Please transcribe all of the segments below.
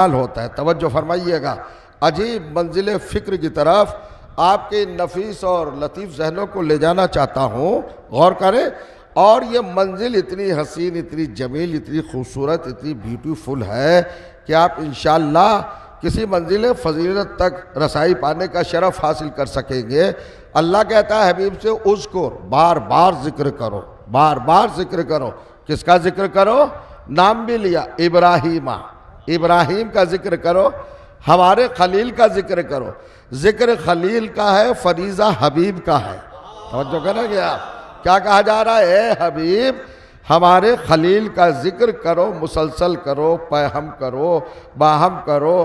होता है। तवज्जो फरमाइएगा, अजीब मंजिल फ़िक्र की तरफ आपके नफीस और लतीफ़ जहनों को ले जाना चाहता हूँ, गौर करें। और ये मंजिल इतनी हसीन, इतनी जमील, इतनी खूबसूरत, इतनी ब्यूटीफुल है कि आप इंशाअल्लाह किसी मंजिल फजीलत तक रसाई पाने का शरफ़ हासिल कर सकेंगे। अल्लाह कहता है हबीब से, उज़्कुर, बार बार जिक्र करो, बार बार जिक्र करो। किसका जिक्र करो? नाम भी लिया, इब्राहीमा, इब्राहिम का जिक्र करो, हमारे खलील का जिक्र करो। जिक्र खलील का है, फरीज़ा हबीब का है। समझो करेंगे आप, क्या कहा जा रहा है? हबीब हमारे खलील का जिक्र करो, मुसलसल करो, पैहम करो, बाहम करो,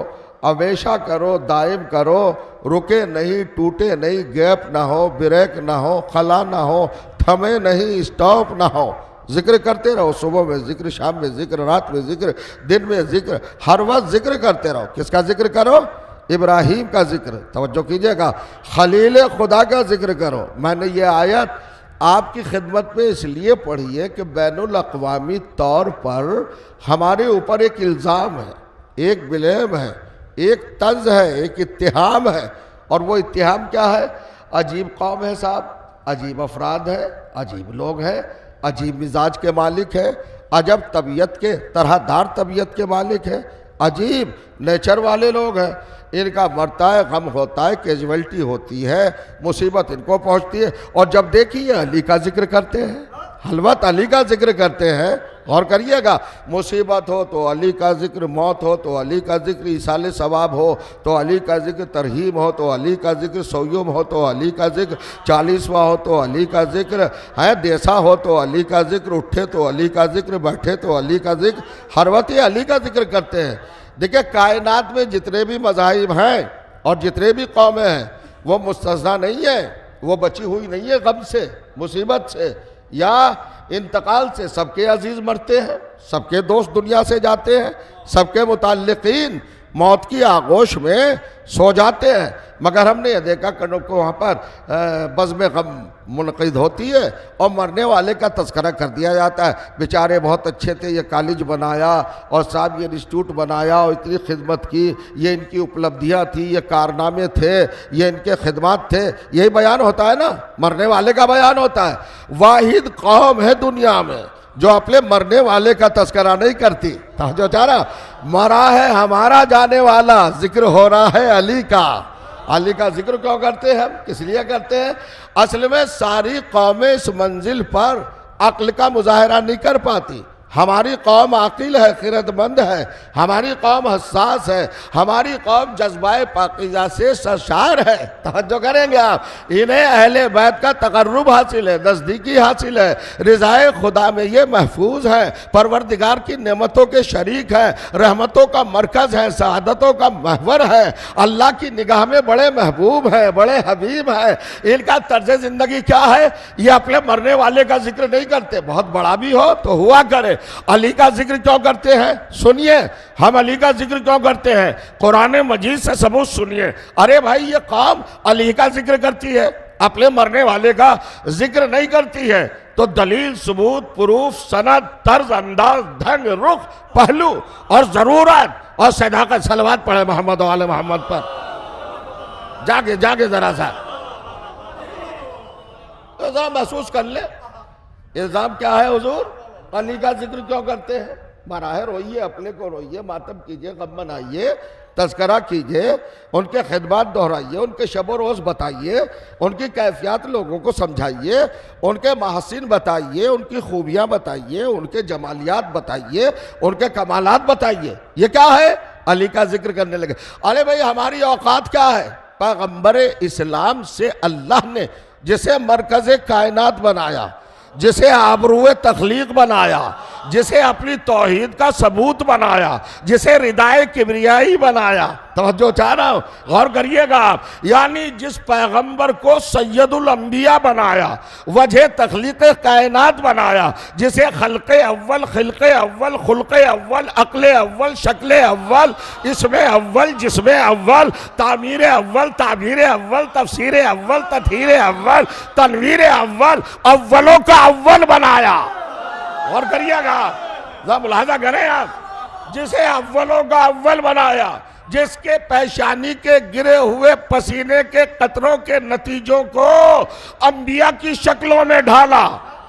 हमेशा करो, दायम करो, रुके नहीं, टूटे नहीं, गैप ना हो, ब्रेक ना हो, खला ना हो, थमे नहीं, स्टॉप ना हो। जिक्र करते रहो, सुबह में जिक्र, शाम में जिक्र, रात में जिक्र, दिन में जिक्र, हर वक्त जिक्र करते रहो। किसका जिक्र करो? इब्राहीम का जिक्र। तवज्जो कीजिएगा, खलील खुदा का जिक्र करो। मैंने ये आयत आपकी खिदमत में इसलिए पढ़ी है कि बैनुल अक़वामी तौर पर हमारे ऊपर एक इल्ज़ाम है, एक ब्लेम है, एक तंज है, एक इत्तिहाम है। और वो इत्तिहाम क्या है? अजीब कौम है साहब, अजीब अफराद है, अजीब लोग हैं, अजीब मिजाज के मालिक है, अजब तबीयत के, तरहदार तबीयत के मालिक है, अजीब नेचर वाले लोग हैं। इनका मरता है, गम होता है, कैजुअलिटी होती है, मुसीबत इनको पहुंचती है। और जब देखिए अली का जिक्र करते हैं, हलवत अली का जिक्र करते हैं। गौर करिएगा, मुसीबत हो तो अली का जिक्र, मौत हो तो अली का जिक्र, इसाले सवाब हो तो अली का जिक्र, तरहीम हो तो अली का जिक्र, सौयुम हो तो अली का जिक्र, 40वां हो तो अली का जिक्र है, देसा हो तो अली का जिक्र, उठे तो अली का जिक्र, बैठे तो अली का जिक्र, हर वक्त ये अली का जिक्र करते हैं। देखिए, कायनात में जितने भी मज़ाहिब हैं और जितने भी कौमें हैं, वो मुस्तस्ना नहीं है, वो बची हुई नहीं है गम से, मुसीबत से या इंतकाल से। सबके अजीज़ मरते हैं, सबके दोस्त दुनिया से जाते हैं, सबके मुताल्लिकीन मौत की आगोश में सो जाते हैं। मगर हमने यह देखा कनों को वहाँ पर बज़्म गम मुनक़िद होती है और मरने वाले का तज़किरा कर दिया जाता है। बेचारे बहुत अच्छे थे, ये कॉलेज बनाया और साहब ये इंस्टीट्यूट बनाया और इतनी खिदमत की, ये इनकी उपलब्धियाँ थी, ये कारनामे थे, ये इनके खिदमात थे। यही बयान होता है ना, मरने वाले का बयान होता है। वाहिद कौम है दुनिया में जो अपने मरने वाले का तज़किरा नहीं करती। जो चारा मरा है हमारा जाने वाला, जिक्र हो रहा है अली का। अली का जिक्र क्यों करते हैं हम? किस लिए करते हैं? असल में सारी कौमें इस मंजिल पर अक्ल का मुजाहरा नहीं कर पाती। हमारी कौम आकिल है, खिरतमंद है, हमारी कौम हसास है, हमारी कौम जज्बाए पाकीज़ा से सरशार है। तवज्जो करेंगे आप, इन्हें अहले बैत का तकर्रुब हासिल है, नज़दीकी हासिल है, रिज़ाए खुदा में ये महफूज है, परवरदिगार की नेमतों के शरीक है, रहमतों का मरकज़ है, सआदतों का महवर है, अल्लाह की निगाह में बड़े महबूब है, बड़े हबीब है। इनका तर्ज ज़िंदगी क्या है? ये अपने मरने वाले का जिक्र नहीं करते, बहुत बड़ा भी हो तो हुआ करे। अली का जिक्र क्यों करते हैं? सुनिए, हम अली का जिक्र क्यों करते हैं? कुरान मजीद से सबूत सुनिए। अरे भाई, ये कौम अली का जिक्र करती है, अपने मरने वाले का जिक्र नहीं करती है। तो दलील, सबूत, प्रूफ, सनद, तर्ज, अंदाज, ढंग, रुख, पहलू और जरूरत और सदाकत सलवात पढ़े मोहम्मद वाले मोहम्मद पर। जाके जाके जरा सा तो महसूस कर ले, इल्जाम क्या है हुजूर? अली का जिक्र क्यों करते हैं? मरा है, रोइए, अपने को रोइए, मातम कीजिए, गम मनाइए, तज़किरा कीजिए, उनके खिदमात दोहराइए, उनके शब रोज़ बताइए, उनकी कैफियत लोगों को समझाइए, उनके महसिन बताइए, उनकी खूबियाँ बताइए, उनके जमालियात बताइए, उनके कमालात बताइए। ये क्या है? अली का जिक्र करने लगे। अरे भाई, हमारी औकात क्या है? पैगम्बर इस्लाम से अल्लाह ने जिसे मरकज़ कायनात बनाया, जिसे आबरूए तख्लीक बनाया, जिसे अपनी तौहीद का सबूत बनाया, जिसे रिदाए किब्रियाई बनाया। तवज्जो चाह रहा हूँ, गौर करिएगा आप। यानी जिस पैगंबर को सैयदुल अंबिया बनाया, वजह तख्लीक कायनात बनाया, जिसे खल्क़े अव्वल, खिल्क़े अव्वल, खुल्क़े अव्वल, अक्ले अव्वल, शक्ले अव्वल, इसमें अव्वल, जिसमें अव्वल, तामीर अव्वल, ताबीर अव्वल, तफसीर अव्वल, तथहीर अव्वल, तनवीर अव्वल, अव्वलों का अव्वल बनाया। और करिएगा, जरा मुलाहजा करें आप, जिसे अव्वलों का अव्वल बनाया, जिसके पेशानी के गिरे हुए पसीने के कतरों के नतीजों को अंबिया की शक्लों में ढाला।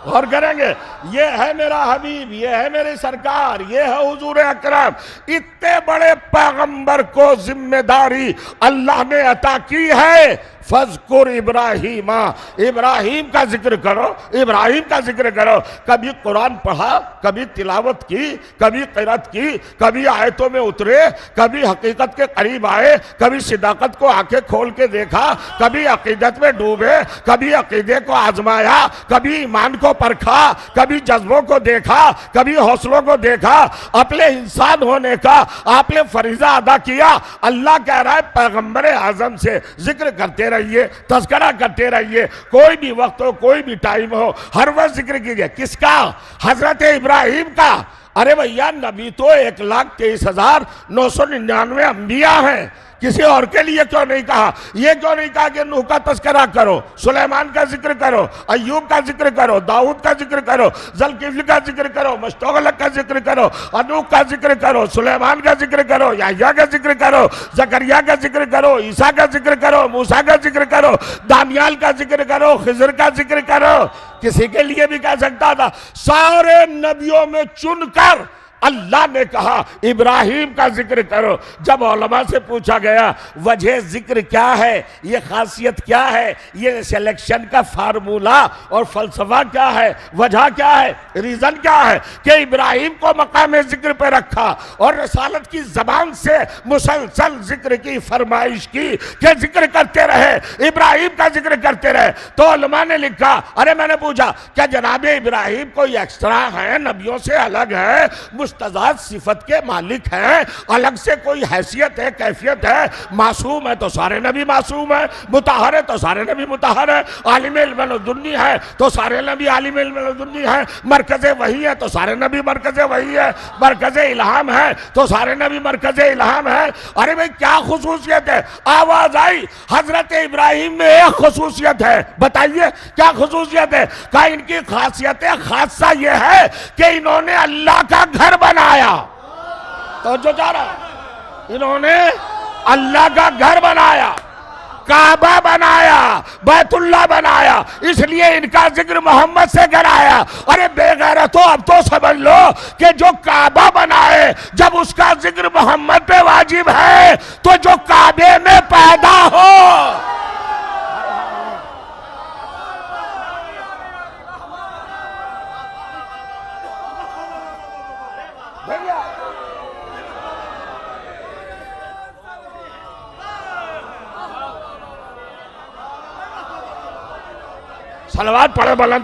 और करेंगे, ये है मेरा हबीब, ये है मेरी सरकार, ये है हुजूर अकरम। इतने बड़े पैगंबर को जिम्मेदारी अल्लाह ने अता की है। फज़कुर इब्राहीमा, इब्राहिम का जिक्र करो, इब्राहिम का जिक्र करो। कभी कुरान पढ़ा, कभी तिलावत की, कभी क़िरात की, कभी आयतों में उतरे, कभी हकीकत के करीब आए, कभी सिदाकत को आंखें खोल के देखा, कभी अकीदत में डूबे, कभी अकीदे को आजमाया, कभी ईमान को परखा, कभी जज्बों को देखा, कभी हौसलों को देखा। अपने इंसान होने का आपने फरीजा अदा किया। अल्लाह कह रहा है पैगंबर आजम से जिक्र करते रहिए, तज़किरा करते रहिए, कोई भी वक्त हो, कोई भी टाइम हो, हर वक्त जिक्र कीजिए। किसका? हजरत इब्राहिम का। अरे भैया, नबी तो 1,23,999 अंबिया हैं। किसी और के लिए क्यों नहीं कहा? ये क्यों नहीं कहा कि नूह का तस्करा करो, सुलेमान का जिक्र करो, अय्यूब का जिक्र करो, दाऊद का जिक्र करो, ज़ुल्किफ्ल का जिक्र करो, मस्तगलक का जिक्र करो, अनूह का जिक्र करो, सुलेमान का जिक्र करो, याह्या का जिक्र करो, जकरिया का जिक्र करो, ईसा का जिक्र करो, मूसा का जिक्र करो, दानियाल का जिक्र करो, खिज़र का जिक्र करो। किसी के लिए भी कह सकता था। सारे नबियों में चुनकर अल्लाह ने कहा इब्राहिम का जिक्र करो। जब उलमा से पूछा गया वजह जिक्र क्या है, ये खासियत क्या है, ये सिलेक्शन का फार्मूला और फलसफा क्या है, वजह क्या है, रीजन क्या है कि इब्राहिम को मकाम जिक्र पे रखा और रसालत की जबान से मुसलसल जिक्र की फरमाइश की कि जिक्र करते रहे, इब्राहिम का जिक्र करते रहे। तो उलमा ने लिखा, अरे मैंने पूछा क्या जनाब इब्राहिम कोई एक्स्ट्रा है, नबियों से अलग है, मुस्तज़ाद सिफत के मालिक हैं, अलग से कोई हैसियत है, कैफियत है? मासूम है तो सारे नबी मासूम है, मुताहर है तो सारे नबी मुताहर है, आलिम इल्म लदुन्नी है तो सारे नबी आलिम इल्म लदुन्नी है, मरकज़ वही है तो सारे नबी मरकज़ वही है, मरकज़ इल्हाम है तो सारे नबी मरकज़ इल्हाम है। अरे भाई क्या खुसूसियत है? आवाज आई हजरत इब्राहिम में एक खुसूसियत है, बताइए क्या खुसूसियत है? क्या इनकी खासियत है? खासा यह है कि इन्होंने अल्लाह का घर बनाया। तो जो जा रहा, इन्होंने अल्लाह का घर बनाया, काबा बनाया, बैतुल्लाह बनाया, इसलिए इनका जिक्र मोहम्मद से कराया। अरे बेगैरतो, अब तो समझ लो कि जो काबा बनाए, जब उसका जिक्र मोहम्मद पे वाजिब है तो जो काबे में पैदा हो, सलवात पढ़े बुलंद।